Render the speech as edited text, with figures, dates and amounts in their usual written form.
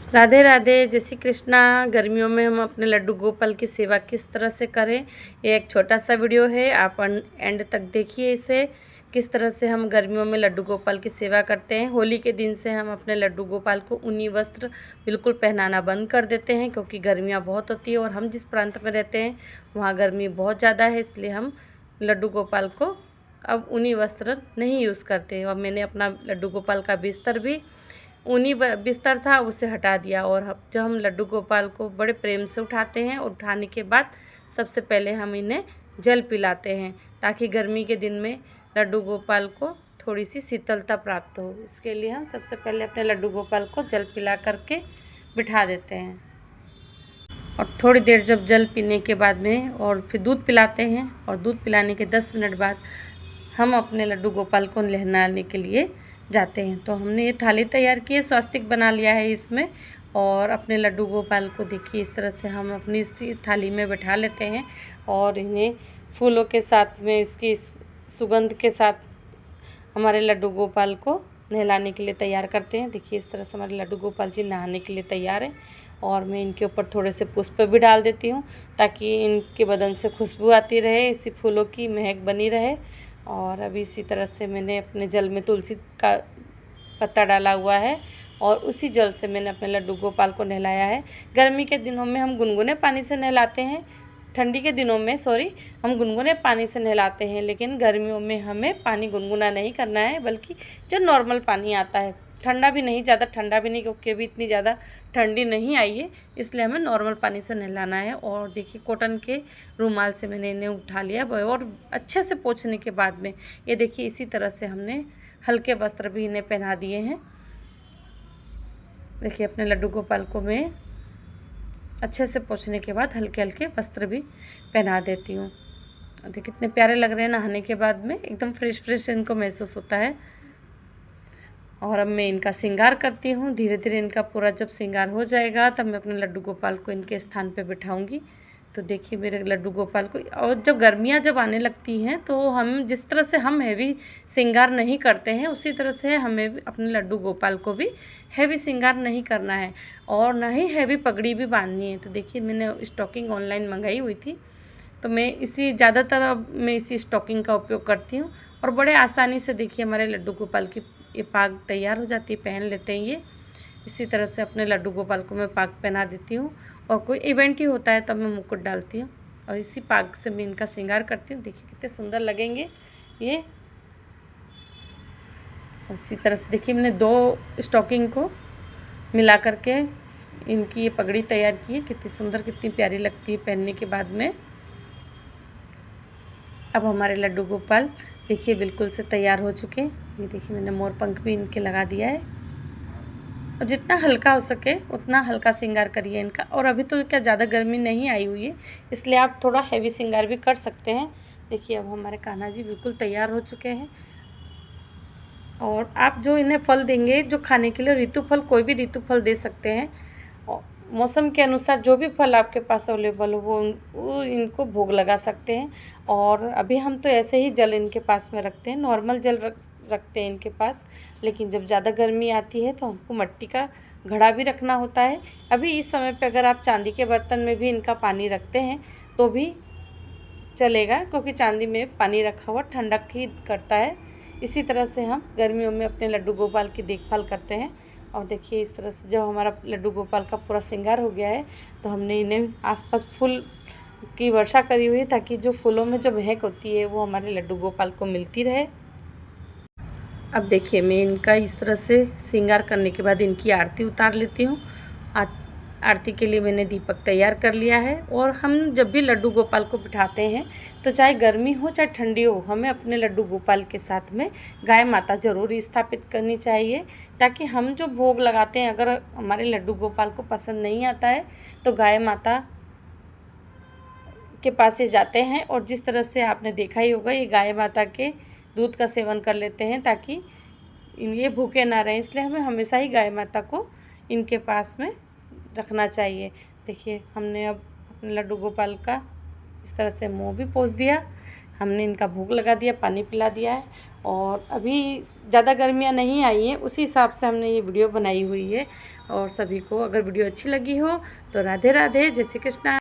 राधे राधे, जय श्री कृष्णा। गर्मियों में हम अपने लड्डू गोपाल की सेवा किस तरह से करें, ये एक छोटा सा वीडियो है। आप एंड तक देखिए इसे। किस तरह से हम गर्मियों में लड्डू गोपाल की सेवा करते हैं। होली के दिन से हम अपने लड्डू गोपाल को ऊनी वस्त्र बिल्कुल पहनाना बंद कर देते हैं, क्योंकि गर्मियाँ बहुत होती है और हम जिस प्रांत में रहते हैं वहाँ गर्मी बहुत ज़्यादा है। इसलिए हम लड्डू गोपाल को अब ऊनी वस्त्र नहीं यूज़ करते। और मैंने अपना लड्डू गोपाल का बिस्तर भी ऊनी बिस्तर था उसे हटा दिया। और जब हम लड्डू गोपाल को बड़े प्रेम से उठाते हैं और उठाने के बाद सबसे पहले हम इन्हें जल पिलाते हैं, ताकि गर्मी के दिन में लड्डू गोपाल को थोड़ी सी शीतलता प्राप्त हो। इसके लिए हम सबसे पहले अपने लड्डू गोपाल को जल पिला करके बिठा देते हैं। और थोड़ी देर जब जल पीने के बाद में और फिर दूध पिलाते हैं, और दूध पिलाने के 10 मिनट बाद हम अपने लड्डू गोपाल को नहलाने के लिए जाते हैं। तो हमने ये थाली तैयार की है, स्वास्तिक बना लिया है इसमें। और अपने लड्डू गोपाल को देखिए इस तरह से हम अपनी इसी थाली में बैठा लेते हैं और इन्हें फूलों के साथ में इसकी सुगंध के साथ हमारे लड्डू गोपाल को नहलाने के लिए तैयार करते हैं। देखिए इस तरह से हमारे लड्डू गोपाल जी नहाने के लिए तैयार हैं। और मैं इनके ऊपर थोड़े से पुष्प भी डाल देती हूँ, ताकि इनके बदन से खुशबू आती रहे, इसी फूलों की महक बनी रहे। और अभी इसी तरह से मैंने अपने जल में तुलसी का पत्ता डाला हुआ है और उसी जल से मैंने अपने लड्डू गोपाल को नहलाया है। गर्मी के दिनों में हम गुनगुने पानी से नहलाते हैं, ठंडी के दिनों में हम गुनगुने पानी से नहलाते हैं। लेकिन गर्मियों में हमें पानी गुनगुना नहीं करना है, बल्कि जो नॉर्मल पानी आता है, ठंडा भी नहीं, ज़्यादा ठंडा भी नहीं, क्योंकि अभी इतनी ज़्यादा ठंडी नहीं आई है, इसलिए हमें नॉर्मल पानी से नहलाना है। और देखिए कॉटन के रुमाल से मैंने इन्हें उठा लिया और अच्छे से पोंछने के बाद में ये देखिए इसी तरह से हमने हल्के वस्त्र भी इन्हें पहना दिए हैं। देखिए अपने लड्डू गोपाल को मैं अच्छे से पोंछने के बाद हल्के हल्के वस्त्र भी पहना देती हूँ। देखिए कितने प्यारे लग रहे हैं, नहाने के बाद में एकदम फ्रेश फ्रेश इनको महसूस होता है। और अब मैं इनका श्रृंगार करती हूँ। धीरे धीरे इनका पूरा जब श्रृंगार हो जाएगा तब मैं अपने लड्डू गोपाल को इनके स्थान पे बिठाऊंगी। तो देखिए मेरे लड्डू गोपाल को, और जब गर्मियाँ जब आने लगती हैं तो हम जिस तरह से हम हैवी श्रृंगार नहीं करते हैं, उसी तरह से हमें भी अपने लड्डू गोपाल को भी हैवी श्रृंगार नहीं करना है और ना ही हैवी पगड़ी भी बांधनी है। तो देखिए मैंने स्टॉकिंग ऑनलाइन मंगाई हुई थी, तो मैं इसी स्टॉकिंग का उपयोग करती हूँ। और बड़े आसानी से देखिए हमारे लड्डू गोपाल की ये पाग तैयार हो जाती है, पहन लेते हैं ये। इसी तरह से अपने लड्डू गोपाल को मैं पाग पहना देती हूँ। और कोई इवेंट ही होता है तब मैं मुकुट डालती हूँ और इसी पाग से मैं इनका श्रृंगार करती हूँ। देखिए कितने सुंदर लगेंगे ये। इसी तरह से देखिए मैंने 2 स्टॉकिंग को मिला करके इनकी ये पगड़ी तैयार की है। कितनी सुंदर, कितनी प्यारी लगती है पहनने के बाद में। अब हमारे लड्डू गोपाल देखिए बिल्कुल से तैयार हो चुके हैं। ये देखिए मैंने मोर पंख भी इनके लगा दिया है। और जितना हल्का हो सके उतना हल्का श्रृंगार करिए इनका। और अभी तो क्या ज़्यादा गर्मी नहीं आई हुई है, इसलिए आप थोड़ा हैवी श्रृंगार भी कर सकते हैं। देखिए अब हमारे कान्हा जी बिल्कुल तैयार हो चुके हैं। और आप जो इन्हें फल देंगे, जो खाने के लिए ऋतु फल, कोई भी ऋतु फल दे सकते हैं। मौसम के अनुसार जो भी फल आपके पास अवेलेबल हो वो इनको भोग लगा सकते हैं। और अभी हम तो ऐसे ही जल इनके पास में रखते हैं, नॉर्मल जल रखते हैं इनके पास। लेकिन जब ज़्यादा गर्मी आती है तो हमको मिट्टी का घड़ा भी रखना होता है। अभी इस समय पे अगर आप चांदी के बर्तन में भी इनका पानी रखते हैं तो भी चलेगा, क्योंकि चांदी में पानी रखा हुआ ठंडक ही करता है। इसी तरह से हम गर्मियों में अपने लड्डू गोपाल की देखभाल करते हैं। और देखिए इस तरह से जब हमारा लड्डू गोपाल का पूरा श्रृंगार हो गया है तो हमने इन्हें आसपास फूल की वर्षा करी हुई है, ताकि जो फूलों में जो महक होती है वो हमारे लड्डू गोपाल को मिलती रहे। अब देखिए मैं इनका इस तरह से श्रृंगार करने के बाद इनकी आरती उतार लेती हूँ। आरती के लिए मैंने दीपक तैयार कर लिया है। और हम जब भी लड्डू गोपाल को बिठाते हैं तो चाहे गर्मी हो चाहे ठंडी हो, हमें अपने लड्डू गोपाल के साथ में गाय माता ज़रूर स्थापित करनी चाहिए, ताकि हम जो भोग लगाते हैं अगर हमारे लड्डू गोपाल को पसंद नहीं आता है तो गाय माता के पास ये जाते हैं। और जिस तरह से आपने देखा ही होगा, ये गाय माता के दूध का सेवन कर लेते हैं ताकि ये भूखे ना रहें। इसलिए हमें हमेशा ही गाय माता को इनके पास में रखना चाहिए। देखिए हमने अब अपने लड्डू गोपाल का इस तरह से मुंह भी पोंछ दिया। हमने इनका भूख लगा दिया, पानी पिला दिया है और अभी ज़्यादा गर्मियाँ नहीं आई हैं, उसी हिसाब से हमने ये वीडियो बनाई हुई है। और सभी को अगर वीडियो अच्छी लगी हो तो राधे राधे, जय श्री कृष्णा।